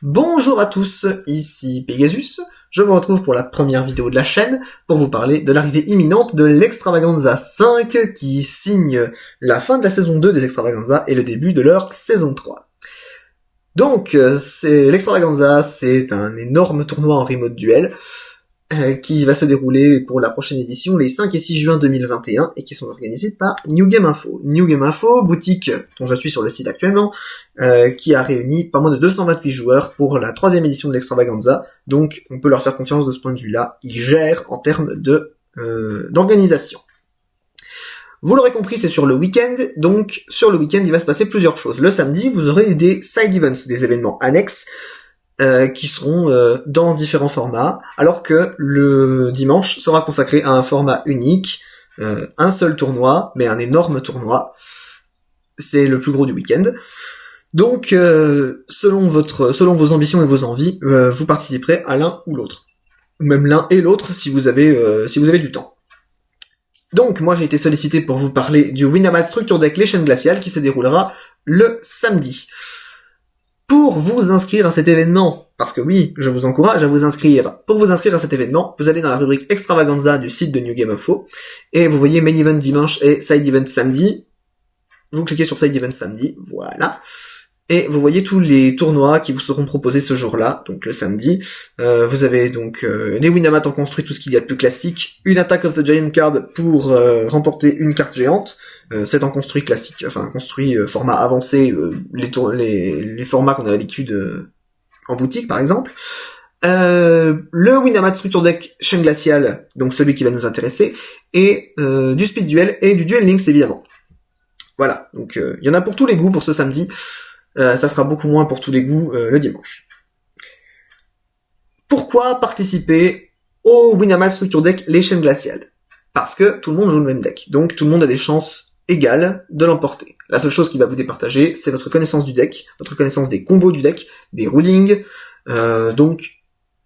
Bonjour à tous, ici Pegasus. Je vous retrouve pour la première vidéo de la chaîne pour vous parler de l'arrivée imminente de l'Extravaganza 5 qui signe la fin de la saison 2 des Extravaganza et le début de leur saison 3. Donc, c'est l'Extravaganza, c'est un énorme tournoi en remote duel qui va se dérouler pour la prochaine édition les 5 et 6 juin 2021 et qui sont organisés par New Game Info. New Game Info, boutique dont je suis sur le site actuellement, qui a réuni pas moins de 228 joueurs pour la 3e édition de l'Extravaganza, donc on peut leur faire confiance de ce point de vue-là, ils gèrent en termes d'organisation. Vous l'aurez compris, c'est sur le week-end, donc sur le week-end il va se passer plusieurs choses. Le samedi, vous aurez des side events, des événements annexes, qui seront dans différents formats, alors que le dimanche sera consacré à un format unique, un seul tournoi, mais un énorme tournoi. C'est le plus gros du week-end. Donc, selon vos ambitions et vos envies, vous participerez à l'un ou l'autre. Même l'un et l'autre si vous avez du temps. Donc, moi j'ai été sollicité pour vous parler du Winamax Structure Deck Les Chaînes Glaciales qui se déroulera le samedi. Pour vous inscrire à cet événement, parce que oui, je vous encourage à vous inscrire. Pour vous inscrire à cet événement, vous allez dans la rubrique Extravaganza du site de New Game Info, et vous voyez Main Event dimanche et Side Event samedi. Vous cliquez sur Side Event samedi, voilà. Et vous voyez tous les tournois qui vous seront proposés ce jour-là, donc le samedi. Vous avez donc des Winamax en construit, tout ce qu'il y a de plus classique, une Attack of the Giant Card pour remporter une carte géante. C'est en construit classique, enfin construit format avancé, les formats qu'on a l'habitude en boutique par exemple. Le Winamax Structure Deck Chaîne Glaciale, donc celui qui va nous intéresser, et du Speed Duel et du Duel Links évidemment. Voilà, donc il y en a pour tous les goûts pour ce samedi. Ça sera beaucoup moins pour tous les goûts le dimanche. Pourquoi participer au Winamax Structure Deck Les Chaînes Glaciales? Parce que tout le monde joue le même deck, donc tout le monde a des chances égales de l'emporter. La seule chose qui va vous départager, c'est votre connaissance du deck, votre connaissance des combos du deck, des rulings. Donc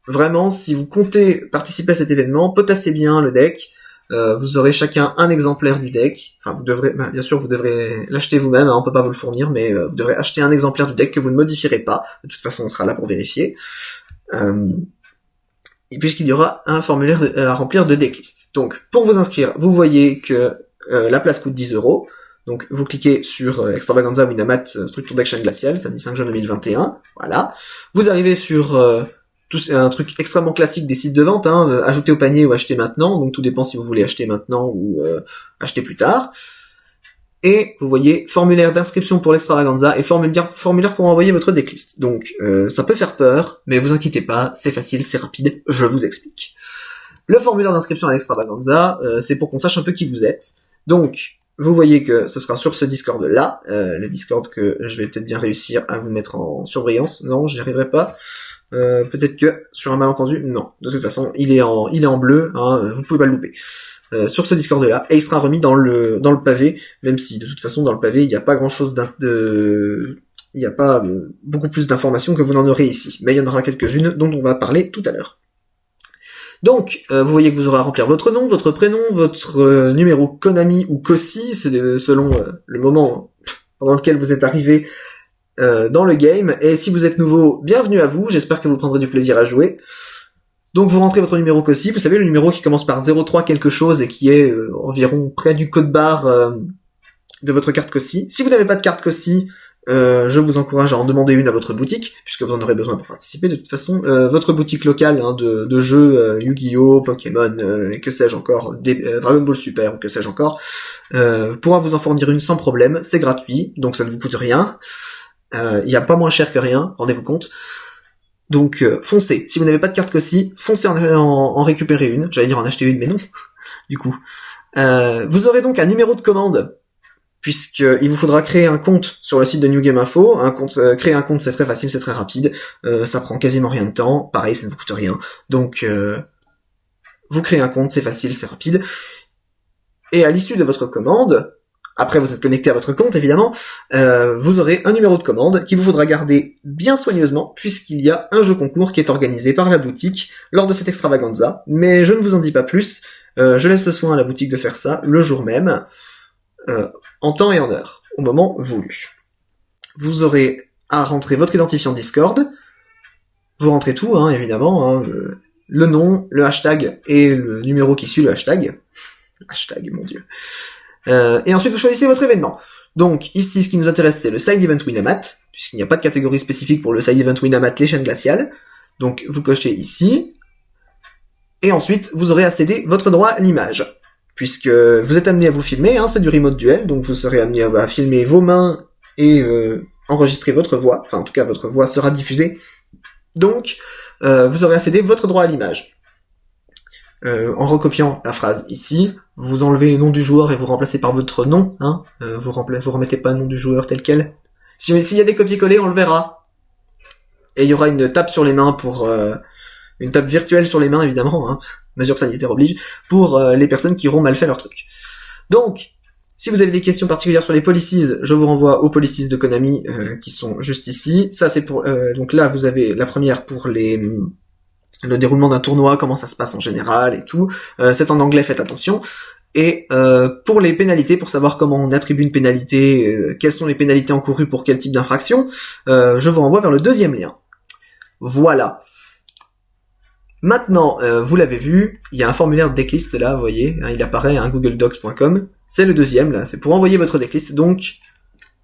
vraiment, si vous comptez participer à cet événement, potassez bien le deck. Vous aurez chacun un exemplaire du deck. Enfin, vous devrez, bien sûr, vous devrez l'acheter vous-même. Hein, on peut pas vous le fournir, mais vous devrez acheter un exemplaire du deck que vous ne modifierez pas. De toute façon, on sera là pour vérifier. Et puisqu'il y aura un formulaire à remplir de decklist. Donc, pour vous inscrire, vous voyez que la place coûte 10€. Donc, vous cliquez sur Extravaganza Winamax Structure Deck Chaîne Glaciale, samedi 5 juin 2021. Voilà. Vous arrivez sur un truc extrêmement classique des sites de vente, hein, ajoutez au panier ou acheter maintenant, donc tout dépend si vous voulez acheter maintenant ou acheter plus tard. Et vous voyez formulaire d'inscription pour l'Extravaganza et formulaire pour envoyer votre decklist. Donc ça peut faire peur, mais vous inquiétez pas, c'est facile, c'est rapide, je vous explique. Le formulaire d'inscription à l'Extravaganza, c'est pour qu'on sache un peu qui vous êtes. Donc vous voyez que ce sera sur ce Discord-là, le Discord que je vais peut-être bien réussir à vous mettre en surbrillance. Non, j'y arriverai pas. Peut-être que sur un malentendu, non. De toute façon, il est en bleu, hein, vous pouvez pas le louper. Sur ce Discord-là, et il sera remis dans le pavé, même si de toute façon dans le pavé il n'y a pas grand-chose il n'y a pas beaucoup plus d'informations que vous n'en aurez ici, mais il y en aura quelques-unes dont on va parler tout à l'heure. Donc, vous voyez que vous aurez à remplir votre nom, votre prénom, votre numéro Konami ou Kosi, selon le moment pendant lequel vous êtes arrivé dans le game, et si vous êtes nouveau, bienvenue à vous, j'espère que vous prendrez du plaisir à jouer. Donc vous rentrez votre numéro Kosi, vous savez le numéro qui commence par 03 quelque chose et qui est environ près du code barre de votre carte Kosi. Si vous n'avez pas de carte Kosi, je vous encourage à en demander une à votre boutique, puisque vous en aurez besoin pour participer. De toute façon, votre boutique locale hein, de jeux Yu-Gi-Oh, Pokémon, et que sais-je encore, Dragon Ball Super, ou que sais-je encore, pourra vous en fournir une sans problème, c'est gratuit, donc ça ne vous coûte rien. Il n'y a pas moins cher que rien, rendez-vous compte. Donc foncez. Si vous n'avez pas de carte Kosi, foncez en récupérer une. J'allais dire en acheter une, mais non. Du coup, vous aurez donc un numéro de commande, puisqu'il vous faudra créer un compte sur le site de New Game Info. Créer un compte, c'est très facile, c'est très rapide. Ça prend quasiment rien de temps. Pareil, ça ne vous coûte rien. Donc, vous créez un compte, c'est facile, c'est rapide. Et à l'issue de votre commande, après vous êtes connecté à votre compte évidemment, vous aurez un numéro de commande qu'il vous faudra garder bien soigneusement puisqu'il y a un jeu concours qui est organisé par la boutique lors de cette extravaganza, mais je ne vous en dis pas plus, je laisse le soin à la boutique de faire ça le jour même, en temps et en heure, au moment voulu. Vous aurez à rentrer votre identifiant Discord, vous rentrez tout, hein, évidemment, hein, le nom, le hashtag et le numéro qui suit le hashtag. Hashtag, mon dieu. Et ensuite, vous choisissez votre événement. Donc, ici, ce qui nous intéresse, c'est le Side Event Winamath, puisqu'il n'y a pas de catégorie spécifique pour le Side Event Winamath, les chaînes glaciales. Donc, vous cochez ici. Et ensuite, vous aurez à céder votre droit à l'image. Puisque vous êtes amené à vous filmer, hein, c'est du remote duel, donc vous serez amené à filmer vos mains et enregistrer votre voix. Enfin, en tout cas, votre voix sera diffusée. Donc, vous aurez à céder votre droit à l'image. En recopiant la phrase ici, vous enlevez le nom du joueur et vous remplacez par votre nom, hein, vous remettez pas le nom du joueur tel quel. S'il y a des copier-coller, on le verra. Et il y aura une tape sur les mains pour, une tape virtuelle sur les mains, évidemment, hein, mesure sanitaire oblige, pour les personnes qui auront mal fait leur truc. Donc, si vous avez des questions particulières sur les policies, je vous renvoie aux policies de Konami, qui sont juste ici. Ça, c'est pour, donc là, vous avez la première pour le déroulement d'un tournoi, comment ça se passe en général et tout. C'est en anglais, faites attention. Et pour les pénalités, pour savoir comment on attribue une pénalité, quelles sont les pénalités encourues pour quel type d'infraction, je vous renvoie vers le deuxième lien. Voilà. Maintenant, vous l'avez vu, il y a un formulaire de decklist là, vous voyez, hein, il apparaît à googledocs.com. C'est le deuxième là, c'est pour envoyer votre decklist. Donc,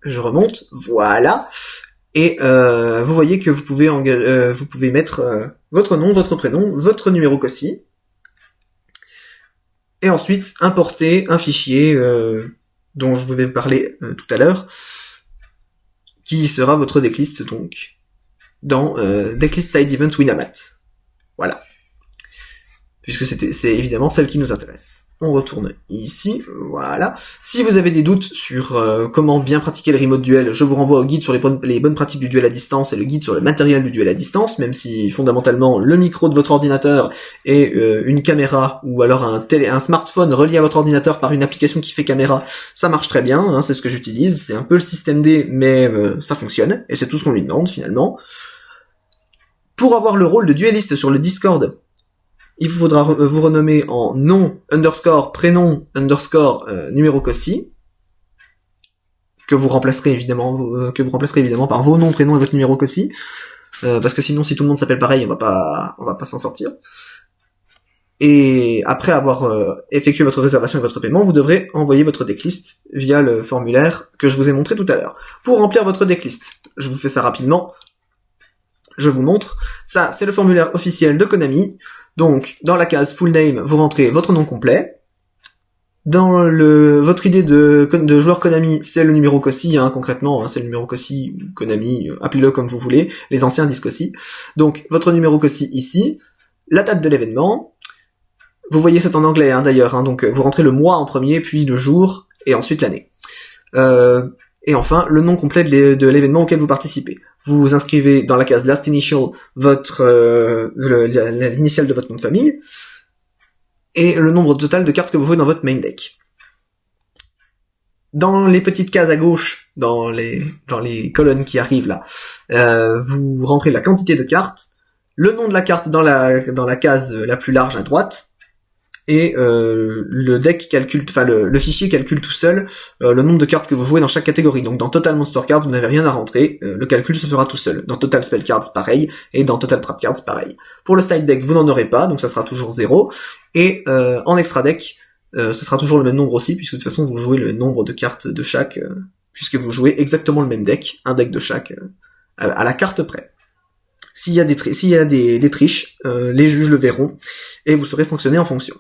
je remonte, voilà. Et vous voyez que vous pouvez mettre votre nom, votre prénom, votre numéro COSI, et ensuite importer un fichier dont je vous vais parler tout à l'heure, qui sera votre decklist donc dans decklist side event Winamath. Voilà. Puisque c'est évidemment celle qui nous intéresse. On retourne ici, voilà. Si vous avez des doutes sur comment bien pratiquer le remote duel, je vous renvoie au guide sur les bonnes pratiques du duel à distance et le guide sur le matériel du duel à distance, même si fondamentalement le micro de votre ordinateur et une caméra ou alors un smartphone relié à votre ordinateur par une application qui fait caméra, ça marche très bien, hein, c'est ce que j'utilise, c'est un peu le système D, mais ça fonctionne, et c'est tout ce qu'on lui demande finalement. Pour avoir le rôle de dueliste sur le Discord, il vous faudra vous renommer en nom _ prénom _ numéro COSI, que vous remplacerez évidemment par vos noms, prénoms et votre numéro COSI, parce que sinon si tout le monde s'appelle pareil, on va pas s'en sortir. Et après avoir effectué votre réservation et votre paiement, vous devrez envoyer votre decklist via le formulaire que je vous ai montré tout à l'heure. Pour remplir votre decklist, je vous fais ça rapidement. Je vous montre. Ça, c'est le formulaire officiel de Konami. Donc, dans la case full name, vous rentrez votre nom complet. Dans votre idée de joueur Konami, c'est le numéro COSI, hein, concrètement, hein, c'est le numéro COSI, Konami, appelez-le comme vous voulez, les anciens disent COSI. Donc, votre numéro COSI ici, la date de l'événement. Vous voyez, c'est en anglais, hein, d'ailleurs, hein, donc vous rentrez le mois en premier, puis le jour, et ensuite l'année. Et enfin, le nom complet de l'événement auquel vous participez. Vous inscrivez dans la case Last Initial l'initiale de votre nom de famille et le nombre total de cartes que vous jouez dans votre main deck. Dans les petites cases à gauche, dans les colonnes qui arrivent là, vous rentrez la quantité de cartes, le nom de la carte dans la case la plus large à droite, et le deck calcule, enfin le fichier calcule tout seul le nombre de cartes que vous jouez dans chaque catégorie. Donc dans Total Monster Cards, vous n'avez rien à rentrer, le calcul se fera tout seul. Dans Total Spell Cards, pareil, et dans Total Trap Cards, pareil. Pour le side deck, vous n'en aurez pas, donc ça sera toujours 0. Et en extra deck, ce sera toujours le même nombre aussi, puisque de toute façon vous jouez le nombre de cartes de chaque, puisque vous jouez exactement le même deck, un deck de chaque, à la carte près. S'il y a des triches, les juges le verront, et vous serez sanctionné en fonction.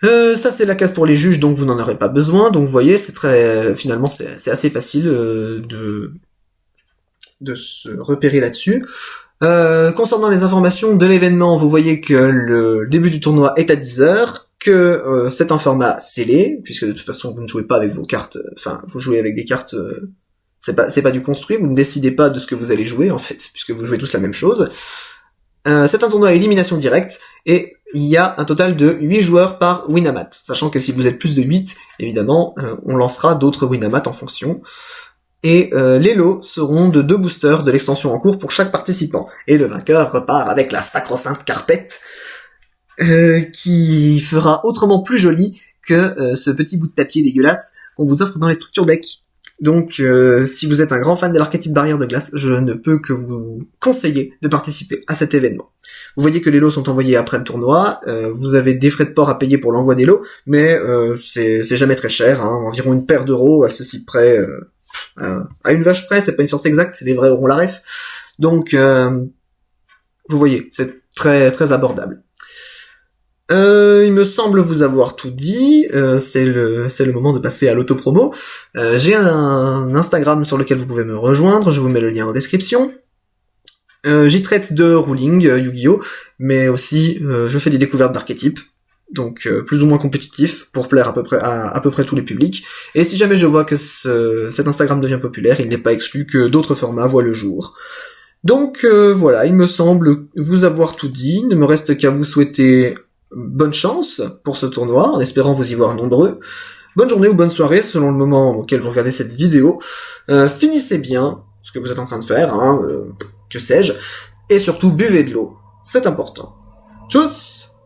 Ça c'est la case pour les juges, donc vous n'en aurez pas besoin. Donc vous voyez, finalement c'est assez facile de se repérer là-dessus. Concernant les informations de l'événement, vous voyez que le début du tournoi est à 10h, que c'est un format scellé, puisque de toute façon vous ne jouez pas avec vos cartes, enfin vous jouez avec des cartes, c'est pas du construit, vous ne décidez pas de ce que vous allez jouer en fait, puisque vous jouez tous la même chose. C'est un tournoi à élimination directe, et il y a un total de 8 joueurs par Winamath, sachant que si vous êtes plus de 8, évidemment, on lancera d'autres Winamath en fonction. Et les lots seront de 2 boosters de l'extension en cours pour chaque participant. Et le vainqueur repart avec la sacro-sainte carpette, qui fera autrement plus joli que ce petit bout de papier dégueulasse qu'on vous offre dans les structures deck. Donc, si vous êtes un grand fan de l'archétype barrière de glace, je ne peux que vous conseiller de participer à cet événement. Vous voyez que les lots sont envoyés après le tournoi, vous avez des frais de port à payer pour l'envoi des lots, mais c'est jamais très cher, hein, environ une paire d'euros à ceci près, à une vache près, c'est pas une science exacte, c'est des vrais euros la ref. Donc, vous voyez, c'est très très abordable. Il me semble vous avoir tout dit. C'est le moment de passer à l'autopromo. J'ai un Instagram sur lequel vous pouvez me rejoindre. Je vous mets le lien en description. J'y traite de ruling Yu-Gi-Oh, mais aussi je fais des découvertes d'archétypes, donc plus ou moins compétitifs pour plaire à peu près tous les publics. Et si jamais je vois que cet Instagram devient populaire, il n'est pas exclu que d'autres formats voient le jour. Donc voilà, il me semble vous avoir tout dit. Il ne me reste qu'à vous souhaiter bonne chance pour ce tournoi, en espérant vous y voir nombreux. Bonne journée ou bonne soirée, selon le moment auquel vous regardez cette vidéo. Finissez bien ce que vous êtes en train de faire, hein, que sais-je. Et surtout, buvez de l'eau. C'est important. Tchuss!